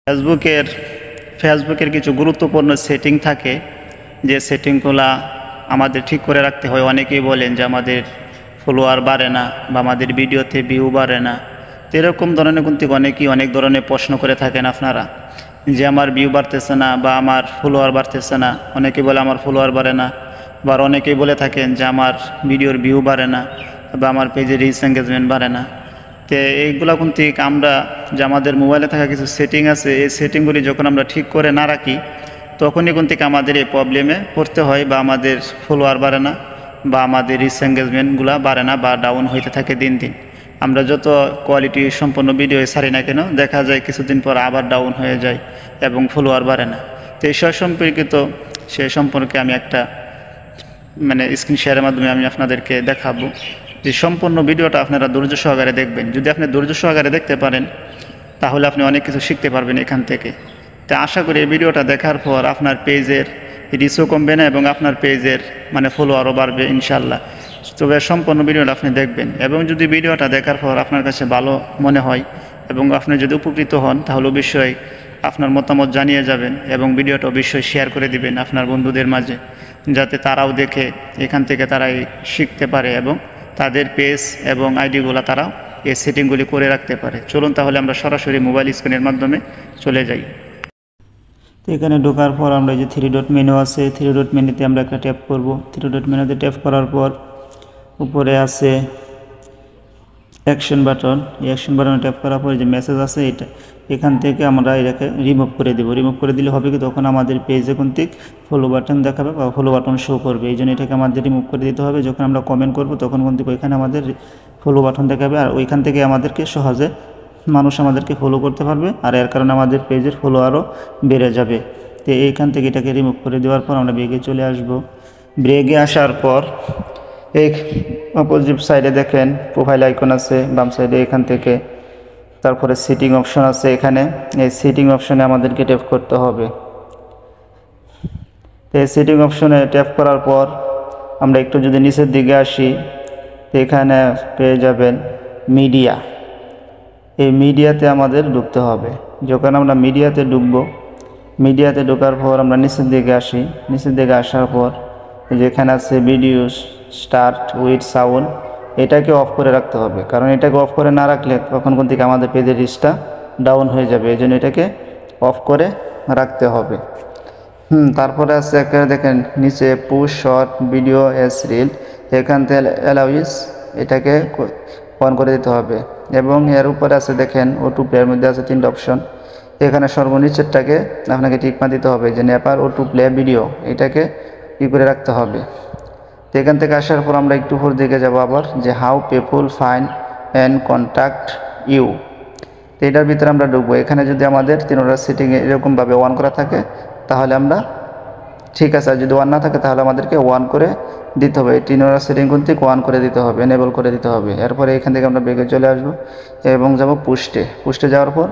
ফেসবুকের ফেসবুকের কিছু গুরুত্বপূর্ণ সেটিং থাকে, যে সেটিংগুলো আমাদের ঠিক করে রাখতে হয়। অনেকেই বলেন যে আমাদের ফলোয়ার বাড়ে না বা আমাদের ভিডিওতে ভিউ বাড়ে না। তো এরকম ধরনের কিন্তু অনেকেই অনেক ধরনের প্রশ্ন করে থাকেন আপনারা, যে আমার ভিউ বাড়তেছে না বা আমার ফলোয়ার বাড়তেছে না। অনেকে বলে আমার ফলোয়ার বাড়ে না, বা অনেকেই বলে থাকেন যে আমার ভিডিওর ভিউ বাড়ে না বা আমার পেজের রিচ এঙ্গেজমেন্ট বাড়ে না। তো এইগুলো কিন্তু আমরা, যে আমাদের মোবাইলে থাকা কিছু সেটিং আছে, এই সেটিংগুলি যখন আমরা ঠিক করে না রাখি তখনই কিন্তু আমাদের এই প্রবলেমে পড়তে হয়, বা আমাদের ফলোয়ার বাড়ে না বা আমাদের রিচ এঙ্গেজমেন্টগুলো বাড়ে না বা ডাউন হইতে থাকে দিন দিন। আমরা যত কোয়ালিটি সম্পন্ন ভিডিও ছাড়ি না কেন, দেখা যায় কিছুদিন পর আবার ডাউন হয়ে যায় এবং ফলোয়ার বাড়ে না। তো এই সম্পর্কিত সে সম্পর্কে আমি একটা স্ক্রিন শেয়ারের মাধ্যমে আমি আপনাদেরকে দেখাবো, যে সম্পূর্ণ ভিডিওটা আপনারা ধৈর্য সহকারে দেখবেন। যদি আপনি ধৈর্য সহকারে দেখতে পারেন তাহলে আপনি অনেক কিছু শিখতে পারবেন এখান থেকে। তো আশা করি এই ভিডিওটা দেখার পর আপনার পেজের রিচও কমবে না এবং আপনার পেজের ফলোয়ারও বাড়বে ইনশাল্লাহ। তবে সম্পূর্ণ ভিডিওটা আপনি দেখবেন, এবং যদি ভিডিওটা দেখার পর আপনার কাছে ভালো মনে হয় এবং আপনি যদি উপকৃত হন তাহলে অবশ্যই আপনার মতামত জানিয়ে যাবেন এবং ভিডিওটা অবশ্যই শেয়ার করে দিবেন আপনার বন্ধুদের মাঝে, যাতে তারাও দেখে এখান থেকে তারাই শিখতে পারে এবং তাদের পেজ এবং আইডিগুলো তারাও এই সেটিংগুলি করে রাখতে পারে। চলুন তাহলে আমরা সরাসরি মোবাইল স্ক্রিনের মাধ্যমে চলে যাই। তো এখানে ঢোকার পর আমরা যে 3 ডট মেনু আছে, 3 ডট মেনুতে আমরা একটা ট্যাপ করব। 3 ডট মেনুতে ট্যাপ করার পর উপরে আছে অ্যাকশন বাটন। এই অ্যাকশন বাটনে ট্যাপ করার পর যে মেসেজ আছে, এটা এখান থেকে আমরা এটাকে রিমুভ করে দেব। রিমুভ করে দিলে হবে কি, তখন আমাদের পেজে কিন্তু ফলো বাটন দেখাবে বা ফলো বাটন শো করবে। এই জন্য এটাকে আমাদের রিমুভ করে দিতে হবে। যখন আমরা কমেন্ট করব তখন কিন্তু ওইখানে আমাদের ফলো বাটন দেখাবে, আর ওইখান থেকে আমাদেরকে সহজে মানুষ আমাদেরকে ফলো করতে পারবে, আর এর কারণে আমাদের পেজের ফলো আরও বেড়ে যাবে। তো এইখান থেকে এটাকে রিমুভ করে দেওয়ার পর আমরা ব্রেকে চলে আসব। ব্রেকে আসার পর এই অপোজিট সাইডে দেখেন প্রোফাইল আইকন আছে বাম সাইডে, এখান থেকে তারপরে সেটিং অপশন আছে। এখানে এই সেটিং অপশনে আমাদেরকে ট্যাপ করতে হবে। এই সেটিং অপশনে ট্যাপ করার পর আমরা একটু যদি নিচের দিকে আসি, এখানে পেয়ে যাবেন মিডিয়া। এই মিডিয়াতে আমাদের ঢুকতে হবে। যখন আমরা মিডিয়াতে ঢুকবো, মিডিয়াতে ঢোকার পর আমরা নিচের দিকে আসি। নিচের দিকে আসার পর যেখানে আছে ভিডিও স্টার্ট উইথ সাউন্ড, এটাকে অফ করে রাখতে হবে, কারণ এটাকে অফ করে না রাখলে তখন কিন্তু আমাদের পেজের রিচটা ডাউন হয়ে যাবে। এই জন্য এটাকে অফ করে রাখতে হবে। তারপরে আছে এখানে দেখেন নিচে push short video S reel, এখান থেকে অ্যালাউইস এটাকে অন করে দিতে হবে। এবং এর উপরে আছে দেখেন অটো প্লের মধ্যে আছে 3টা অপশন। এখানে সর্বনিচেরটাকে আপনাকে টিকমা দিতে হবে, যে নেপার অটো প্লে ভিডিও, এটাকে করে রাখতে হবে। তো এখান থেকে আসার পর আমরা একটু উপর দিকে যাব আবার, যে how people find and contact you. তো এটার ভিতরে আমরা ঢুকবো। এখানে যদি আমাদের 3টা সেটিংয়ে এরকমভাবে অন করা থাকে তাহলে আমরা ঠিক আছে, আর যদি ওয়ান না থাকে তাহলে আমাদেরকে ওয়ান করে দিতে হবে। এই 3টা সেটিং কিন্তু ওয়ান করে দিতে হবে, এনেবল করে দিতে হবে। এরপরে এখান থেকে আমরা ব্রেকে চলে আসবো এবং যাব পুস্টে। পুস্টে যাওয়ার পর